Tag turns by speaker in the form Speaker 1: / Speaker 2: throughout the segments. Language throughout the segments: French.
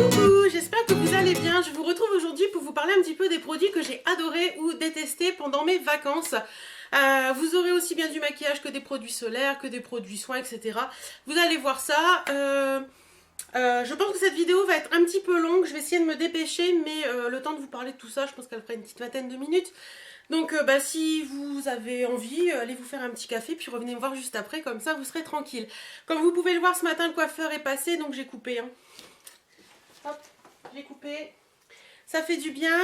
Speaker 1: Coucou, j'espère que vous allez bien. Je vous retrouve aujourd'hui pour vous parler un petit peu des produits que j'ai adorés ou détestés pendant mes vacances. Vous aurez aussi bien du maquillage que des produits solaires, que des produits soins, etc. Vous allez voir ça. Je pense que cette vidéo va être un petit peu longue. Je vais essayer de me dépêcher, mais le temps de vous parler de tout ça, je pense qu'elle fera une petite vingtaine de minutes. Donc si vous avez envie, allez vous faire un petit café, puis revenez me voir juste après, comme ça vous serez tranquille. Comme vous pouvez le voir, ce matin le coiffeur est passé, donc j'ai coupé. Hop, j'ai coupé. Ça fait du bien,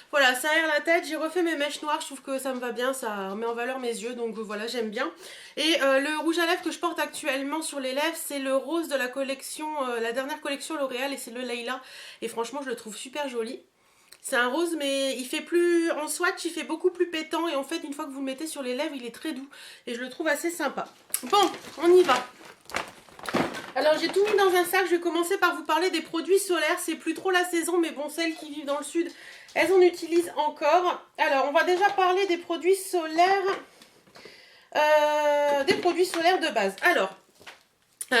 Speaker 1: voilà, ça aère la tête. J'ai refait mes mèches noires, je trouve que ça me va bien, ça met en valeur mes yeux, donc voilà, j'aime bien. Et le rouge à lèvres que je porte actuellement sur les lèvres, c'est le rose de la collection, la dernière collection L'Oréal, et c'est le Layla. Et franchement, je le trouve super joli. C'est un rose, mais il fait plus, en swatch, il fait beaucoup plus pétant, et en fait, une fois que vous le mettez sur les lèvres, il est très doux, et je le trouve assez sympa. Bon, on y va. Alors j'ai tout mis dans un sac, je vais commencer par vous parler des produits solaires, c'est plus trop la saison, mais bon, celles qui vivent dans le sud, elles en utilisent encore. Alors on va déjà parler des produits solaires, de base. Alors,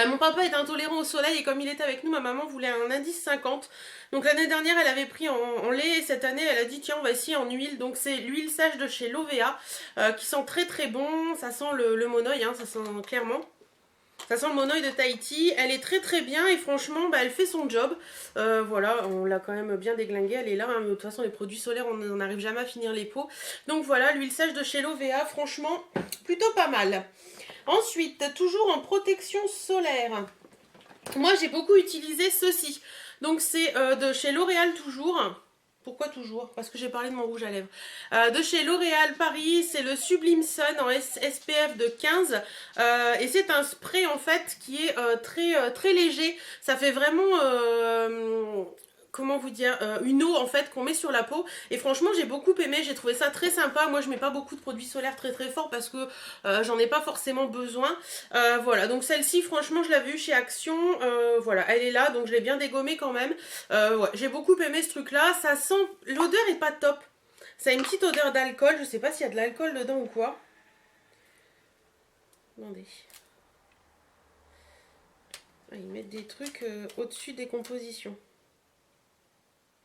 Speaker 1: mon papa est intolérant au soleil et comme il était avec nous, ma maman voulait un indice 50. Donc l'année dernière, elle avait pris en lait et cette année, elle a dit tiens, on va essayer en huile. Donc c'est l'huile sèche de chez Lovea qui sent très très bon, ça sent le monoeil, hein, ça sent clairement. Ça sent le monoeil de Tahiti, elle est très très bien et franchement bah, elle fait son job. Voilà, on l'a quand même bien déglinguée, elle est là, hein, mais de toute façon les produits solaires on n'arrive jamais à finir les pots. Donc voilà, l'huile sèche de chez Lovea, franchement plutôt pas mal. Ensuite, toujours en protection solaire, moi j'ai beaucoup utilisé ceci. Donc c'est de chez L'Oréal toujours. Pourquoi toujours? Parce que j'ai parlé de mon rouge à lèvres. De chez L'Oréal Paris, c'est le Sublime Sun en SPF de 15. Et c'est un spray en fait qui est très léger. Ça fait vraiment... comment vous dire, une eau en fait qu'on met sur la peau et franchement j'ai beaucoup aimé, j'ai trouvé ça très sympa. Moi je mets pas beaucoup de produits solaires très très forts parce que j'en ai pas forcément besoin. Voilà, donc celle-ci franchement je l'avais eu chez Action, voilà, elle est là donc je l'ai bien dégommée quand même. Ouais, j'ai beaucoup aimé ce truc là, ça sent, l'odeur est pas top, ça a une petite odeur d'alcool, je sais pas s'il y a de l'alcool dedans ou quoi. Attendez. Ah, ils mettent des trucs au-dessus des compositions.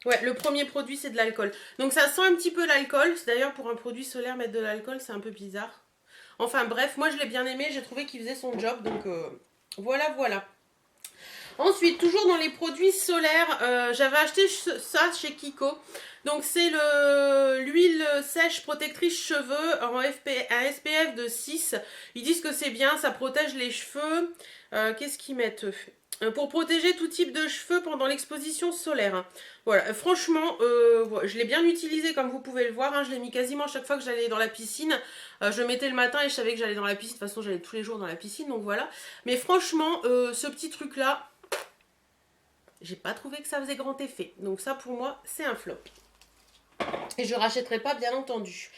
Speaker 1: Ouais, le premier produit c'est de l'alcool. Donc ça sent un petit peu l'alcool. D'ailleurs pour un produit solaire mettre de l'alcool c'est un peu bizarre. Enfin bref, moi je l'ai bien aimé, j'ai trouvé qu'il faisait son job. Donc voilà voilà. Ensuite, toujours dans les produits solaires, j'avais acheté ça chez Kiko. Donc c'est l'huile sèche protectrice cheveux en un SPF de 6. Ils disent que c'est bien, ça protège les cheveux. Qu'est-ce qu'ils mettent eux? Pour protéger tout type de cheveux pendant l'exposition solaire. Voilà, franchement, je l'ai bien utilisé comme vous pouvez le voir. Hein, je l'ai mis quasiment à chaque fois que j'allais dans la piscine. Je le mettais le matin et je savais que j'allais dans la piscine. De toute façon, j'allais tous les jours dans la piscine, donc voilà. Mais franchement, ce petit truc-là, j'ai pas trouvé que ça faisait grand effet. Donc ça, pour moi, c'est un flop. Et je rachèterai pas, bien entendu.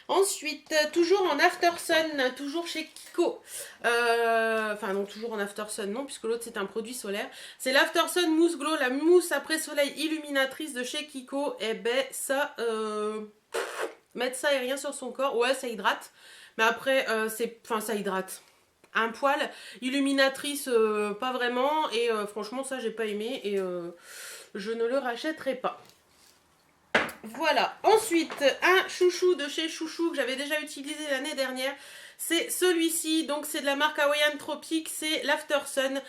Speaker 1: Ensuite, toujours en After Sun, toujours chez Kiko. Enfin, non, toujours en After Sun, non, puisque l'autre c'est un produit solaire. C'est l'After Sun Mousse Glow, la mousse après soleil illuminatrice de chez Kiko. Et ben, ça, mettre ça et rien sur son corps, ouais, ça hydrate. Mais après, enfin, ça hydrate. Un poil, illuminatrice, pas vraiment. Et franchement, ça, j'ai pas aimé. Et je ne le rachèterai pas. Voilà, ensuite un chouchou de chez Chouchou que j'avais déjà utilisé l'année dernière, c'est celui-ci, donc c'est de la marque Hawaiian Tropic, c'est l'After Sun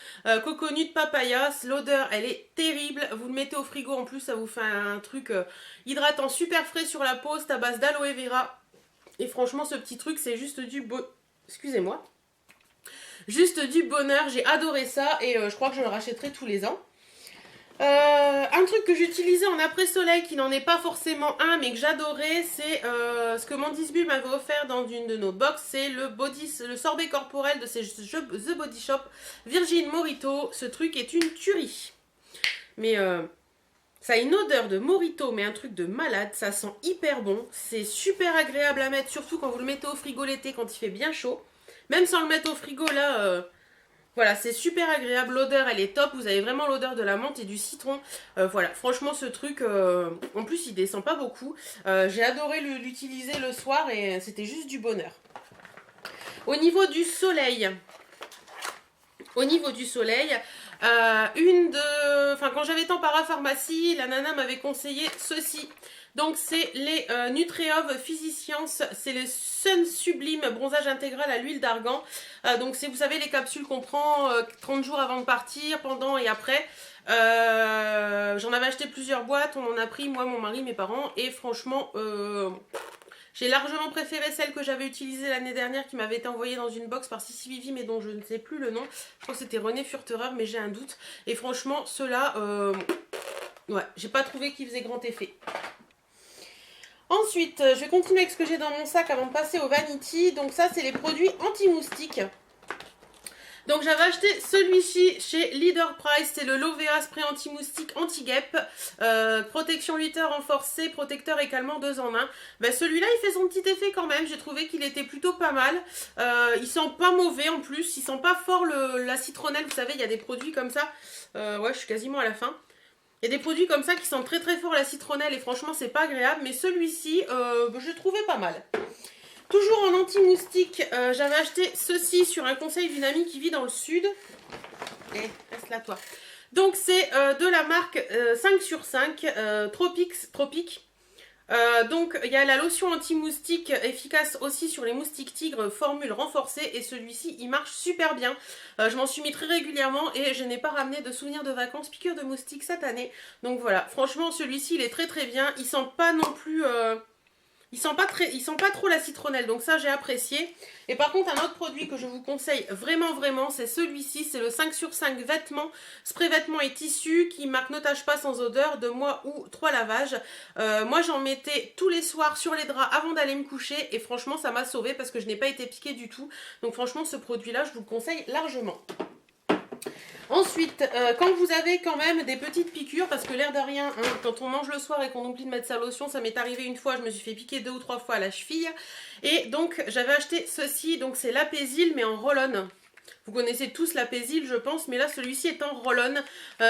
Speaker 1: Coconut Papaya. L'odeur elle est terrible, vous le mettez au frigo en plus ça vous fait un truc hydratant super frais sur la peau, c'est à base d'aloe vera et franchement ce petit truc c'est juste du excusez-moi, juste du bonheur, j'ai adoré ça et je crois que je le rachèterai tous les ans. Un truc que j'utilisais en après-soleil qui n'en est pas forcément un mais que j'adorais, c'est ce que Mandis Bull m'avait offert dans une de nos box, c'est le sorbet corporel de chez The Body Shop Virgin Mojito. Ce truc est une tuerie, mais ça a une odeur de Mojito mais un truc de malade, ça sent hyper bon, c'est super agréable à mettre, surtout quand vous le mettez au frigo l'été quand il fait bien chaud. Même sans le mettre au frigo là, voilà, c'est super agréable, l'odeur elle est top, vous avez vraiment l'odeur de la menthe et du citron. Voilà, franchement ce truc, en plus il descend pas beaucoup. J'ai adoré l'utiliser le soir et c'était juste du bonheur. Au niveau du soleil, Quand j'avais été en parapharmacie, la nana m'avait conseillé ceci. Donc c'est les Nutriov Physicience, c'est le Sun Sublime bronzage intégral à l'huile d'argan. Donc c'est, vous savez, les capsules qu'on prend 30 jours avant de partir, pendant et après. J'en avais acheté plusieurs boîtes, on en a pris, moi, mon mari, mes parents, et franchement, j'ai largement préféré celle que j'avais utilisée l'année dernière, qui m'avait été envoyée dans une box par Sissi Vivi, mais dont je ne sais plus le nom. Je crois que c'était René Furterer, mais j'ai un doute. Et franchement, ceux-là, ouais, j'ai pas trouvé qu'ils faisaient grand effet. Ensuite, je vais continuer avec ce que j'ai dans mon sac avant de passer au Vanity. Donc ça, c'est les produits anti-moustiques. Donc j'avais acheté celui-ci chez Leader Price, c'est le Lovea Spray anti-moustique anti-guêpe, protection 8 heures renforcée, protecteur et calmant 2 en 1. Ben, celui-là il fait son petit effet quand même, j'ai trouvé qu'il était plutôt pas mal, il sent pas mauvais en plus, il sent pas fort la citronnelle, vous savez il y a des produits comme ça, ouais je suis quasiment à la fin. Il y a des produits comme ça qui sentent très très fort la citronnelle et franchement c'est pas agréable, mais celui-ci je le trouvais pas mal. Toujours en anti-moustique, j'avais acheté ceci sur un conseil d'une amie qui vit dans le sud. Reste-la toi. Donc c'est de la marque 5 sur 5, Tropique. Donc il y a la lotion anti-moustique efficace aussi sur les moustiques tigres, formule renforcée, et celui-ci il marche super bien. Je m'en suis mis très régulièrement et je n'ai pas ramené de souvenirs de vacances piqûres de moustiques cette année. Donc voilà, franchement celui-ci il est très très bien, il sent pas non plus... Il sent pas trop la citronnelle, donc ça j'ai apprécié. Et par contre, un autre produit que je vous conseille vraiment, c'est celui-ci. C'est le 5 sur 5 vêtements, spray vêtements et tissus qui marque ne tâche pas sans odeur, 2 mois ou 3 lavages. Moi j'en mettais tous les soirs sur les draps avant d'aller me coucher et franchement ça m'a sauvée parce que je n'ai pas été piquée du tout. Donc franchement ce produit-là je vous le conseille largement. Ensuite, quand vous avez quand même des petites piqûres, parce que l'air de rien, hein, quand on mange le soir et qu'on oublie de mettre sa lotion, ça m'est arrivé une fois, je me suis fait piquer 2 ou 3 fois à la cheville. Et donc j'avais acheté ceci, donc c'est l'Apésil mais en roll-on. Vous connaissez tous l'Apésil je pense, mais là celui-ci est en roll-on.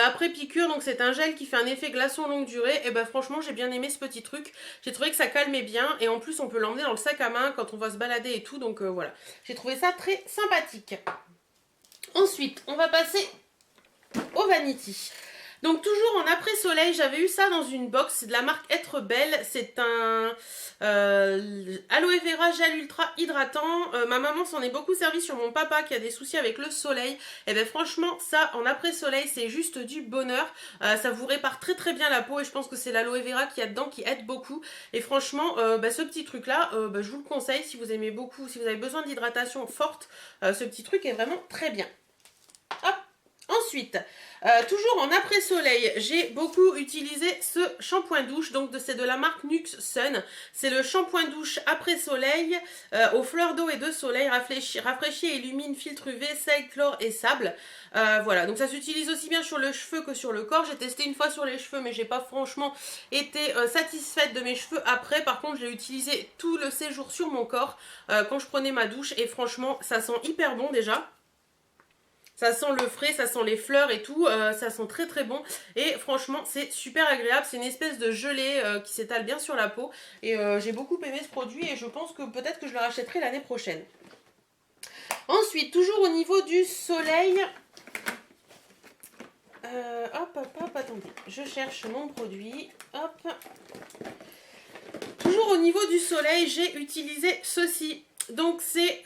Speaker 1: Après piqûre, donc c'est un gel qui fait un effet glaçon longue durée. Et ben franchement j'ai bien aimé ce petit truc. J'ai trouvé que ça calmait bien et en plus on peut l'emmener dans le sac à main quand on va se balader et tout. Donc voilà, j'ai trouvé ça très sympathique. Ensuite, on va passer au Vanity. Donc toujours en après-soleil, j'avais eu ça dans une box, c'est de la marque Être Belle, c'est un aloe vera gel ultra hydratant. Ma maman s'en est beaucoup servi sur mon papa qui a des soucis avec le soleil. Et bien franchement ça en après-soleil c'est juste du bonheur, ça vous répare très très bien la peau et je pense que c'est l'aloe vera qu'il y a dedans qui aide beaucoup. Et franchement ce petit truc là, je vous le conseille si vous aimez beaucoup, si vous avez besoin d'hydratation forte, ce petit truc est vraiment très bien. Hop. Ensuite, toujours en après-soleil, j'ai beaucoup utilisé ce shampoing douche, donc c'est de la marque Nux Sun. C'est le shampoing douche après-soleil aux fleurs d'eau et de soleil, rafraîchit et illumine, filtre UV, sel, chlore et sable. Voilà, donc ça s'utilise aussi bien sur le cheveu que sur le corps. J'ai testé une fois sur les cheveux, mais j'ai pas franchement été satisfaite de mes cheveux après. Par contre, je l'ai utilisé tout le séjour sur mon corps quand je prenais ma douche et franchement, ça sent hyper bon déjà. Ça sent le frais, ça sent les fleurs et tout, ça sent très très bon. Et franchement, c'est super agréable. C'est une espèce de gelée qui s'étale bien sur la peau. Et j'ai beaucoup aimé ce produit et je pense que peut-être que je le rachèterai l'année prochaine. Ensuite, toujours au niveau du soleil... hop, attendez. Je cherche mon produit. Hop. Toujours au niveau du soleil, j'ai utilisé ceci. Donc c'est...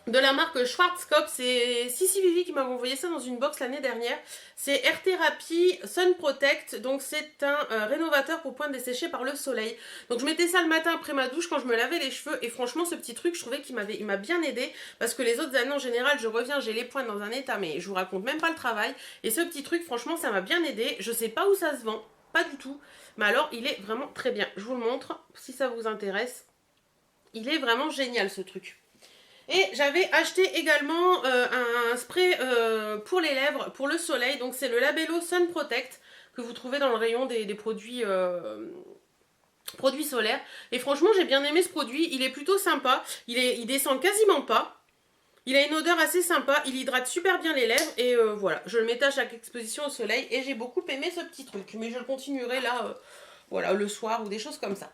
Speaker 1: de la marque Schwarzkopf, c'est Sissi Vivi qui m'a envoyé ça dans une box l'année dernière. C'est Air Therapy Sun Protect, donc c'est un rénovateur pour pointes desséchées par le soleil. Donc je mettais ça le matin après ma douche quand je me lavais les cheveux et franchement ce petit truc je trouvais qu'il m'a bien aidé parce que les autres années en général je reviens, j'ai les pointes dans un état mais je vous raconte même pas le travail. Et ce petit truc franchement ça m'a bien aidé, je sais pas où ça se vend, pas du tout, mais alors il est vraiment très bien. Je vous le montre si ça vous intéresse, il est vraiment génial ce truc. Et j'avais acheté également un spray pour les lèvres, pour le soleil. Donc c'est le Labello Sun Protect que vous trouvez dans le rayon des produits, produits solaires. Et franchement j'ai bien aimé ce produit, il est plutôt sympa. Il descend quasiment pas. Il a une odeur assez sympa, il hydrate super bien les lèvres. Et voilà, je le mettais à chaque exposition au soleil. Et j'ai beaucoup aimé ce petit truc. Mais je le continuerai là, voilà, le soir ou des choses comme ça.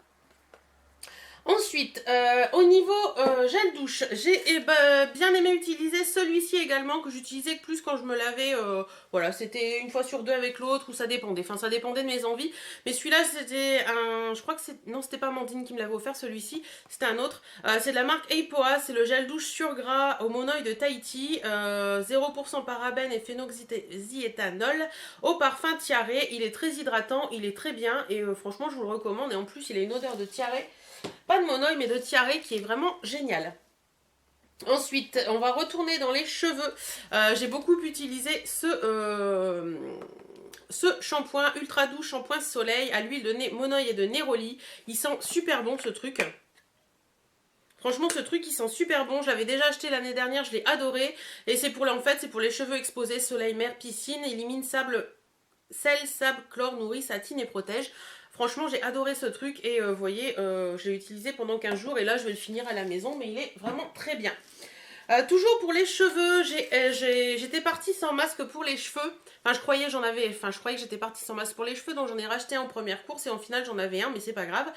Speaker 1: Ensuite, au niveau gel douche, j'ai bien aimé utiliser celui-ci également, que j'utilisais plus quand je me lavais, voilà, c'était une fois sur deux avec l'autre, ou ça dépendait, enfin ça dépendait de mes envies, mais celui-là c'était je crois que non c'était pas Amandine qui me l'avait offert celui-ci, c'était un autre, c'est de la marque Eipoa, c'est le gel douche sur gras au monoï de Tahiti, 0% parabène et phénoxyéthanol, au parfum tiare, il est très hydratant, il est très bien, et franchement je vous le recommande, et en plus il a une odeur de tiare, pas de monoï mais de tiare qui est vraiment génial. Ensuite, on va retourner dans les cheveux. J'ai beaucoup utilisé ce shampoing ultra doux, shampoing soleil à l'huile de monoï et de néroli. Il sent super bon ce truc. Franchement, ce truc il sent super bon. Je l'avais déjà acheté l'année dernière, je l'ai adoré. Et c'est pour c'est pour les cheveux exposés, soleil, mer, piscine, élimine sel, sable, chlore, nourrit, satine et protège. Franchement, j'ai adoré ce truc et vous voyez, je l'ai utilisé pendant 15 jours et là, je vais le finir à la maison, mais il est vraiment très bien. Toujours pour les cheveux, j'étais partie sans masque pour les cheveux. Enfin, je croyais que j'étais partie sans masque pour les cheveux, donc j'en ai racheté en première course et en finale j'en avais un, mais c'est pas grave.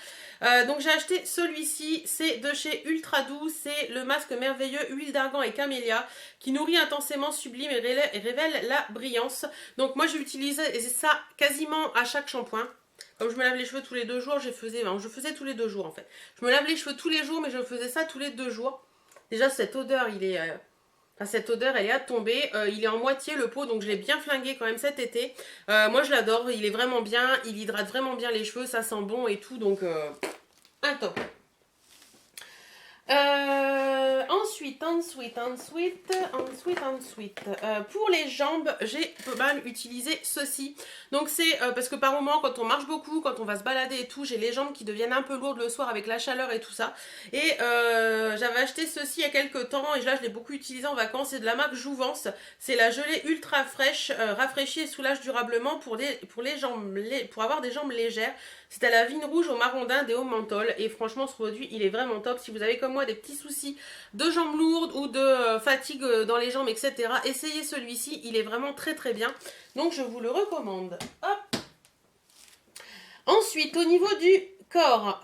Speaker 1: Donc j'ai acheté celui-ci, c'est de chez Ultra Doux, c'est le masque merveilleux huile d'argan et camélia qui nourrit intensément, sublime et révèle la brillance. Donc moi j'ai utilisé ça quasiment à chaque shampoing. Comme je me lave les cheveux tous les 2 jours, je faisais tous les 2 jours en fait. Je me lave les cheveux tous les jours, mais je faisais ça tous les 2 jours. Déjà cette odeur, cette odeur elle est à tomber. Il est en moitié le pot, donc je l'ai bien flingué quand même cet été. Moi je l'adore, il est vraiment bien, il hydrate vraiment bien les cheveux, ça sent bon et tout, donc un top. Ensuite. Pour les jambes, j'ai pas mal utilisé ceci. Donc c'est parce que par moment, quand on marche beaucoup, quand on va se balader et tout, j'ai les jambes qui deviennent un peu lourdes le soir avec la chaleur et tout ça. Et j'avais acheté ceci il y a quelques temps et là je l'ai beaucoup utilisé en vacances. C'est de la marque Jouvence. C'est la gelée ultra fraîche, rafraîchie et soulage durablement pour avoir des jambes légères. C'est à la vigne rouge, au marron d'Inde et au menthol. Et franchement, ce produit, il est vraiment top. Si vous avez comme moi des petits soucis de jambes lourdes ou de fatigue dans les jambes, etc., essayez celui-ci. Il est vraiment très très bien. Donc, je vous le recommande. Hop. Ensuite, au niveau du corps,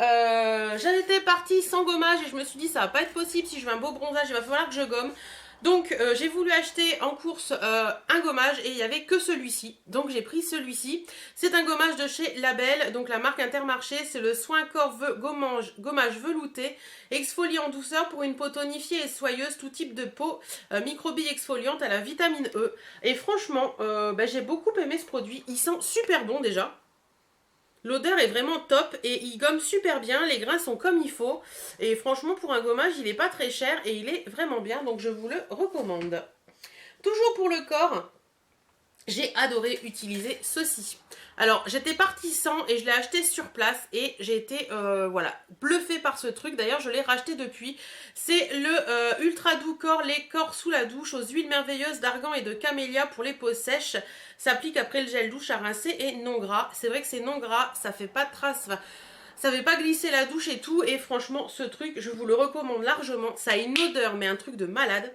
Speaker 1: j'étais partie sans gommage et je me suis dit, ça va pas être possible. Si je veux un beau bronzage, il va falloir que je gomme. Donc j'ai voulu acheter en course un gommage et il n'y avait que celui-ci. Donc j'ai pris celui-ci. C'est un gommage de chez Label, donc la marque Intermarché. C'est le Soin Corps gommage velouté, exfoliant en douceur pour une peau tonifiée et soyeuse, tout type de peau, microbille exfoliante à la vitamine E. Et franchement, j'ai beaucoup aimé ce produit. Il sent super bon déjà. L'odeur est vraiment top et il gomme super bien, les grains sont comme il faut. Et franchement, pour un gommage, il n'est pas très cher et il est vraiment bien, donc je vous le recommande. Toujours pour le corps, j'ai adoré utiliser ceci. Alors, j'étais partie sans et je l'ai acheté sur place et j'ai été bluffée par ce truc. D'ailleurs, je l'ai racheté depuis. C'est le Ultra Doux Corps, les corps sous la douche aux huiles merveilleuses d'argan et de camélia pour les peaux sèches. S'applique après le gel douche à rincer et non gras. C'est vrai que c'est non gras, ça fait pas de traces. Ça fait pas glisser la douche et tout. Et franchement, ce truc, je vous le recommande largement. Ça a une odeur, mais un truc de malade.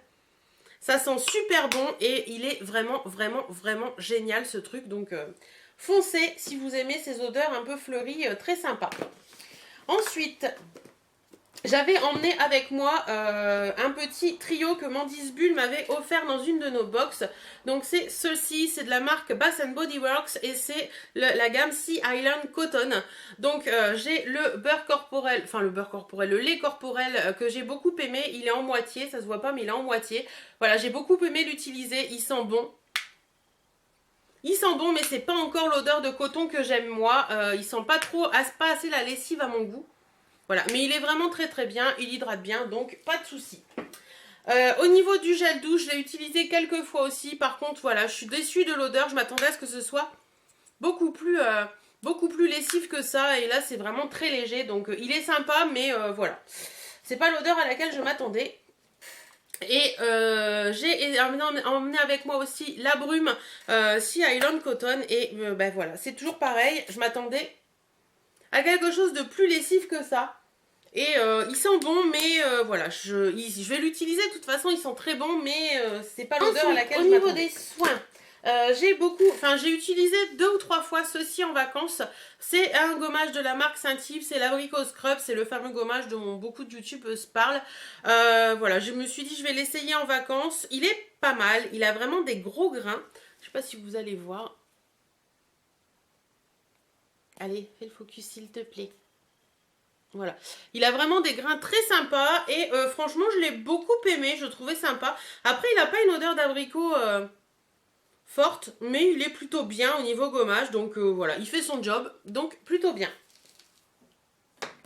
Speaker 1: Ça sent super bon et il est vraiment, vraiment, vraiment génial ce truc. Donc, foncez si vous aimez ces odeurs un peu fleuries, très sympa. Ensuite, j'avais emmené avec moi un petit trio que Mandis Bull m'avait offert dans une de nos box. Donc c'est ceci, c'est de la marque Bath Body Works et c'est la gamme Sea Island Cotton. Donc j'ai le lait corporel que j'ai beaucoup aimé. Il est en moitié, ça se voit pas mais il est en moitié. Voilà, j'ai beaucoup aimé l'utiliser, il sent bon. Il sent bon mais c'est pas encore l'odeur de coton que j'aime moi. Il sent pas assez la lessive à mon goût. Voilà, mais il est vraiment très très bien, il hydrate bien, donc pas de souci. Au niveau du gel douche, je l'ai utilisé quelques fois aussi. Par contre, voilà, je suis déçue de l'odeur. Je m'attendais à ce que ce soit beaucoup plus lessif que ça. Et là, c'est vraiment très léger. Donc, il est sympa, mais voilà. C'est pas l'odeur à laquelle je m'attendais. Et j'ai emmené avec moi aussi la brume Sea Island Cotton. Et voilà, c'est toujours pareil. Je m'attendais à quelque chose de plus lessif que ça. Et il sent bon, mais voilà, je vais l'utiliser. De toute façon, il sent très bon, mais c'est pas l'odeur à laquelle je m'attendais. Au niveau des soins, J'ai utilisé 2 ou 3 fois ceci en vacances. C'est un gommage de la marque Saint-Yves, c'est l'abricot scrub, c'est le fameux gommage dont beaucoup de youtubeuses parlent. Voilà, je me suis dit je vais l'essayer en vacances. Il est pas mal, il a vraiment des gros grains. Je sais pas si vous allez voir. Allez, fais le focus s'il te plaît. Voilà, il a vraiment des grains très sympas et franchement je l'ai beaucoup aimé, je le trouvais sympa. Après il n'a pas une odeur d'abricot forte, mais il est plutôt bien au niveau gommage, donc voilà, il fait son job, donc plutôt bien.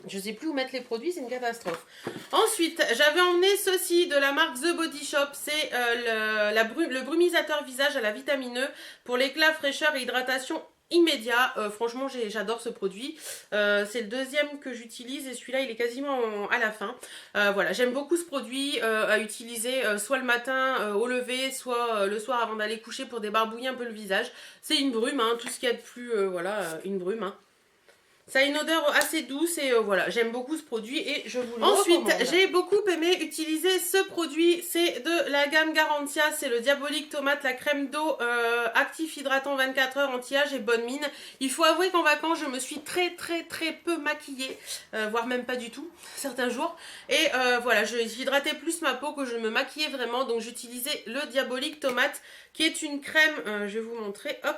Speaker 1: Je sais plus où mettre les produits, c'est une catastrophe. Ensuite, j'avais emmené ceci de la marque The Body Shop, c'est le brumisateur visage à la vitamine E pour l'éclat, fraîcheur et hydratation immédiat. Franchement j'adore ce produit, c'est le deuxième que j'utilise et celui-là il est quasiment à la fin. Voilà, j'aime beaucoup ce produit à utiliser soit le matin au lever, soit le soir avant d'aller coucher pour débarbouiller un peu le visage. C'est une brume, hein, tout ce qu'il y a de plus, voilà, une brume, hein. Ça a une odeur assez douce et voilà, j'aime beaucoup ce produit et je vous le recommande. Ensuite, j'ai beaucoup aimé utiliser ce produit, c'est de la gamme Garantia, c'est le Diabolique Tomate, la crème d'eau actif hydratant 24 heures, anti-âge et bonne mine. Il faut avouer qu'en vacances, je me suis très peu maquillée, voire même pas du tout, certains jours. Et voilà, j'hydratais plus ma peau que je me maquillais vraiment, donc j'utilisais le Diabolique Tomate, qui est une crème, je vais vous montrer, hop,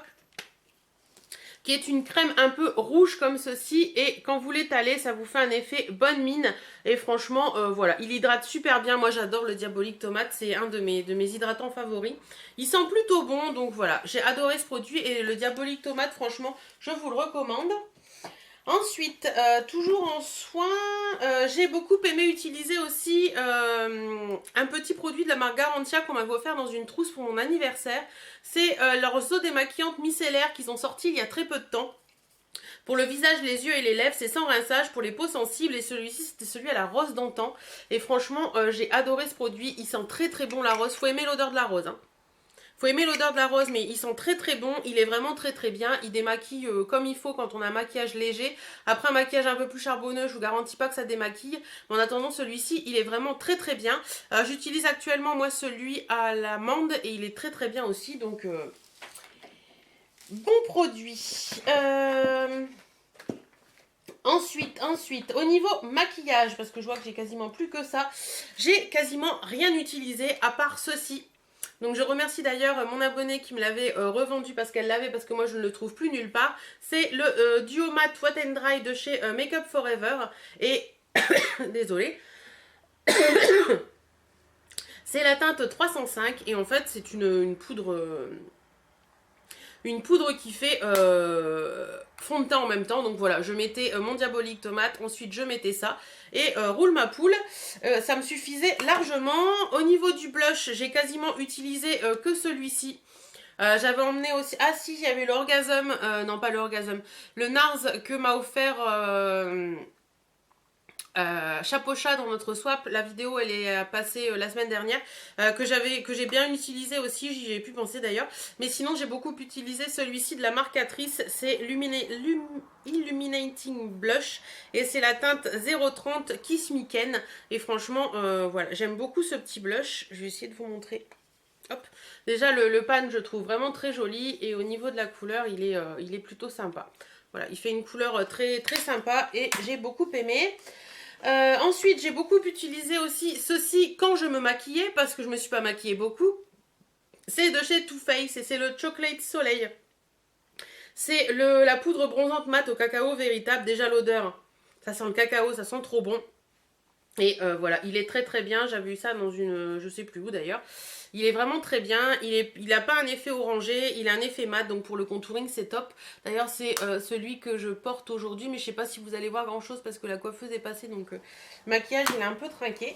Speaker 1: qui est une crème un peu rouge comme ceci et quand vous l'étalez ça vous fait un effet bonne mine et franchement voilà, il hydrate super bien. Moi j'adore le Diabolique Tomate, c'est un de mes hydratants favoris, il sent plutôt bon, donc voilà, j'ai adoré ce produit et le Diabolique Tomate franchement je vous le recommande. Ensuite, toujours en soins, j'ai beaucoup aimé utiliser aussi un petit produit de la marque Garantia qu'on m'avait offert dans une trousse pour mon anniversaire. C'est leurs eaux démaquillantes micellaires qu'ils ont sorti il y a très peu de temps. Pour le visage, les yeux et les lèvres, c'est sans rinçage pour les peaux sensibles et celui-ci c'était celui à la rose d'antan. Et franchement, j'ai adoré ce produit, il sent très bon la rose, faut aimer l'odeur de la rose, hein. Faut aimer l'odeur de la rose, mais il sent très bon, il est vraiment très bien, il démaquille comme il faut quand on a un maquillage léger. Après un maquillage un peu plus charbonneux, je vous garantis pas que ça démaquille, mais en attendant celui-ci, il est vraiment très bien. J'utilise actuellement moi celui à l'amande et il est très bien aussi, donc bon produit. Ensuite, au niveau maquillage, parce que je vois que j'ai quasiment plus que ça, j'ai quasiment rien utilisé à part ceci. Donc je remercie d'ailleurs mon abonnée qui me l'avait revendu parce qu'elle l'avait, parce que moi je ne le trouve plus nulle part. C'est le Duo Matte Wet n Dry de chez Make Up Forever. Et désolée. C'est la teinte 305 et en fait c'est une poudre... une poudre qui fait fond de teint en même temps. Donc voilà, je mettais mon Diabolique Tomate, ensuite je mettais ça et roule ma poule. Ça me suffisait largement. Au niveau du blush, j'ai quasiment utilisé que celui-ci. J'avais emmené aussi... Ah si, il y avait l'Orgasm, non pas l'Orgasm, le NARS que m'a offert... Chapeau chat dans notre swap, la vidéo elle est passée la semaine dernière, que j'ai bien utilisé aussi, j'y ai pu penser d'ailleurs, mais sinon j'ai beaucoup utilisé celui-ci de la marque Catrice, c'est Illuminating Blush et c'est la teinte 030 Kiss Me Ken et franchement voilà, j'aime beaucoup ce petit blush, je vais essayer de vous montrer. Hop. Déjà le pan je trouve vraiment très joli et au niveau de la couleur il est plutôt sympa. Voilà, il fait une couleur très sympa et j'ai beaucoup aimé. Ensuite, j'ai beaucoup utilisé aussi ceci quand je me maquillais, parce que je me suis pas maquillée beaucoup. C'est de chez Too Faced et c'est le Chocolate Soleil. C'est la poudre bronzante mat au cacao véritable. Déjà l'odeur, ça sent le cacao, ça sent trop bon. Et voilà, il est très bien. J'avais eu ça dans une, je sais plus où d'ailleurs. Il est vraiment très bien, il n'a pas un effet orangé, il a un effet mat, donc pour le contouring c'est top. D'ailleurs c'est celui que je porte aujourd'hui, mais je sais pas si vous allez voir grand chose parce que la coiffeuse est passée, donc le maquillage il est un peu trinqué.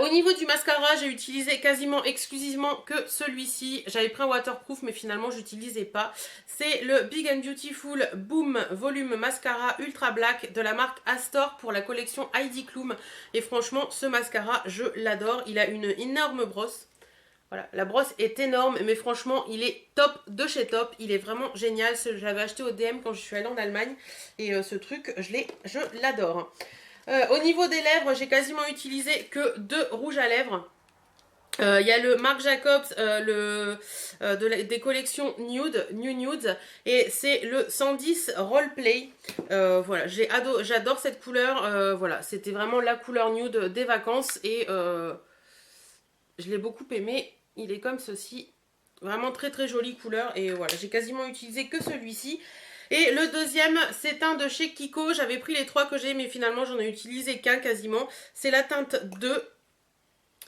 Speaker 1: Au niveau du mascara, j'ai utilisé quasiment exclusivement que celui-ci. J'avais pris un waterproof, mais finalement, je n'utilisais pas. C'est le Big and Beautiful Boom Volume Mascara Ultra Black de la marque Astor pour la collection Heidi Klum. Et franchement, ce mascara, je l'adore. Il a une énorme brosse. Voilà, la brosse est énorme, mais franchement, il est top de chez top. Il est vraiment génial. Je l'avais acheté au DM quand je suis allée en Allemagne. Et ce truc, je l'adore. Au niveau des lèvres, j'ai quasiment utilisé que 2 rouges à lèvres. Il y a le Marc Jacobs, des collections New Nudes, et c'est le 110 Roleplay. Voilà, j'adore cette couleur. Voilà, c'était vraiment la couleur nude des vacances et je l'ai beaucoup aimé. Il est comme ceci, vraiment très très jolie couleur et voilà, j'ai quasiment utilisé que celui-ci. Et le deuxième, c'est un de chez Kiko. J'avais pris les 3 que j'ai, mais finalement j'en ai utilisé qu'un quasiment. C'est la teinte 2.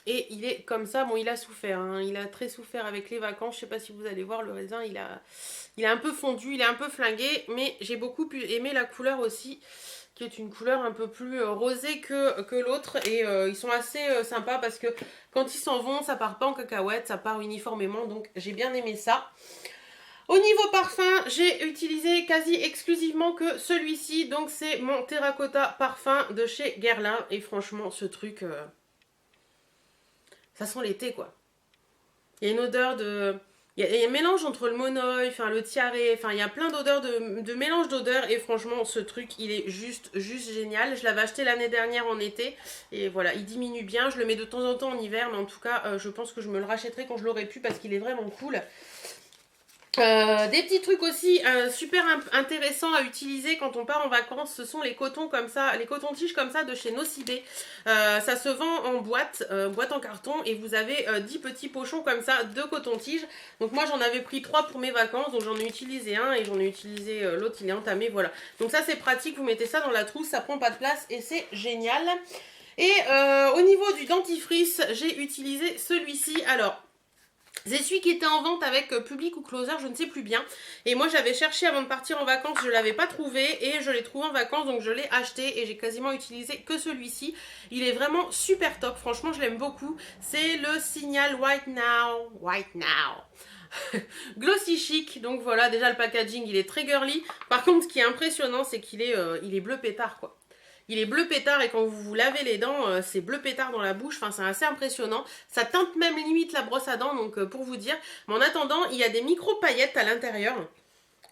Speaker 1: Et il est comme ça, bon il a souffert, hein. Il a très souffert avec les vacances, je sais pas si vous allez voir le raisin, il a un peu fondu, il est un peu flingué, mais j'ai beaucoup aimé la couleur aussi, qui est une couleur un peu plus rosée que l'autre, et ils sont assez sympas parce que quand ils s'en vont, ça part pas en cacahuète, ça part uniformément, donc j'ai bien aimé ça. Au niveau parfum, j'ai utilisé quasi exclusivement que celui-ci, donc c'est mon Terracotta Parfum de chez Guerlain, et franchement ce truc... ça sent l'été quoi. Il y a une odeur de... Il y a un mélange entre le monoeil, enfin le tiaré, enfin il y a plein d'odeurs, de mélange d'odeurs et franchement ce truc il est juste génial. Je l'avais acheté l'année dernière en été et voilà, il diminue bien. Je le mets de temps en temps en hiver mais en tout cas je pense que je me le rachèterai quand je l'aurai pu parce qu'il est vraiment cool. Des petits trucs aussi super intéressants à utiliser quand on part en vacances, ce sont les cotons comme ça, les cotons-tiges comme ça de chez Nocibé. Ça se vend en boîte en carton et vous avez 10 petits pochons comme ça de coton-tige. Donc moi j'en avais pris 3 pour mes vacances, donc j'en ai utilisé un et j'en ai utilisé l'autre, il est entamé, voilà. Donc ça c'est pratique, vous mettez ça dans la trousse, ça prend pas de place et c'est génial. Et au niveau du dentifrice, j'ai utilisé celui-ci, alors... c'est celui qui était en vente avec Public ou Closer, je ne sais plus bien. Et moi j'avais cherché avant de partir en vacances, je ne l'avais pas trouvé et je l'ai trouvé en vacances donc je l'ai acheté et j'ai quasiment utilisé que celui-ci. Il est vraiment super top, franchement je l'aime beaucoup. C'est le Signal White Now. Glossy chic, donc voilà, déjà le packaging il est très girly. Par contre ce qui est impressionnant c'est qu'il est, il est bleu pétard quoi. Il est bleu pétard et quand vous vous lavez les dents, c'est bleu pétard dans la bouche. Enfin, c'est assez impressionnant. Ça teinte même limite la brosse à dents, donc pour vous dire. Mais en attendant, il y a des micro-paillettes à l'intérieur.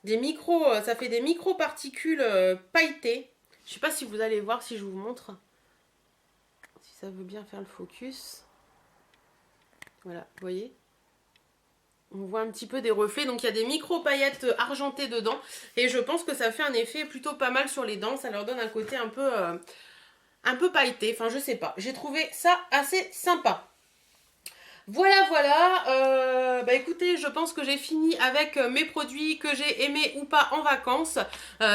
Speaker 1: Ça fait des micro-particules pailletées. Je sais pas si vous allez voir si je vous montre. Si ça veut bien faire le focus. Voilà, vous voyez ? On voit un petit peu des reflets, donc il y a des micro-paillettes argentées dedans. Et je pense que ça fait un effet plutôt pas mal sur les dents. Ça leur donne un côté un peu pailleté. Enfin, je sais pas. J'ai trouvé ça assez sympa. Voilà, bah écoutez, je pense que j'ai fini avec mes produits que j'ai aimés ou pas en vacances.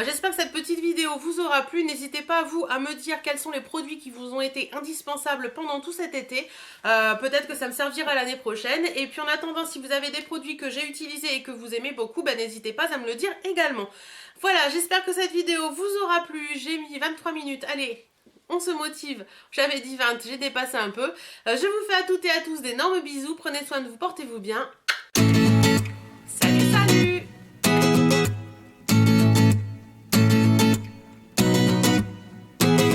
Speaker 1: J'espère que cette petite vidéo vous aura plu. N'hésitez pas, vous, à me dire quels sont les produits qui vous ont été indispensables pendant tout cet été. Peut-être que ça me servira l'année prochaine. Et puis en attendant, si vous avez des produits que j'ai utilisés et que vous aimez beaucoup, bah n'hésitez pas à me le dire également. Voilà, j'espère que cette vidéo vous aura plu. J'ai mis 23 minutes, allez, on se motive, j'avais dit 20, j'ai dépassé un peu. Je vous fais à toutes et à tous d'énormes bisous, prenez soin de vous, portez-vous bien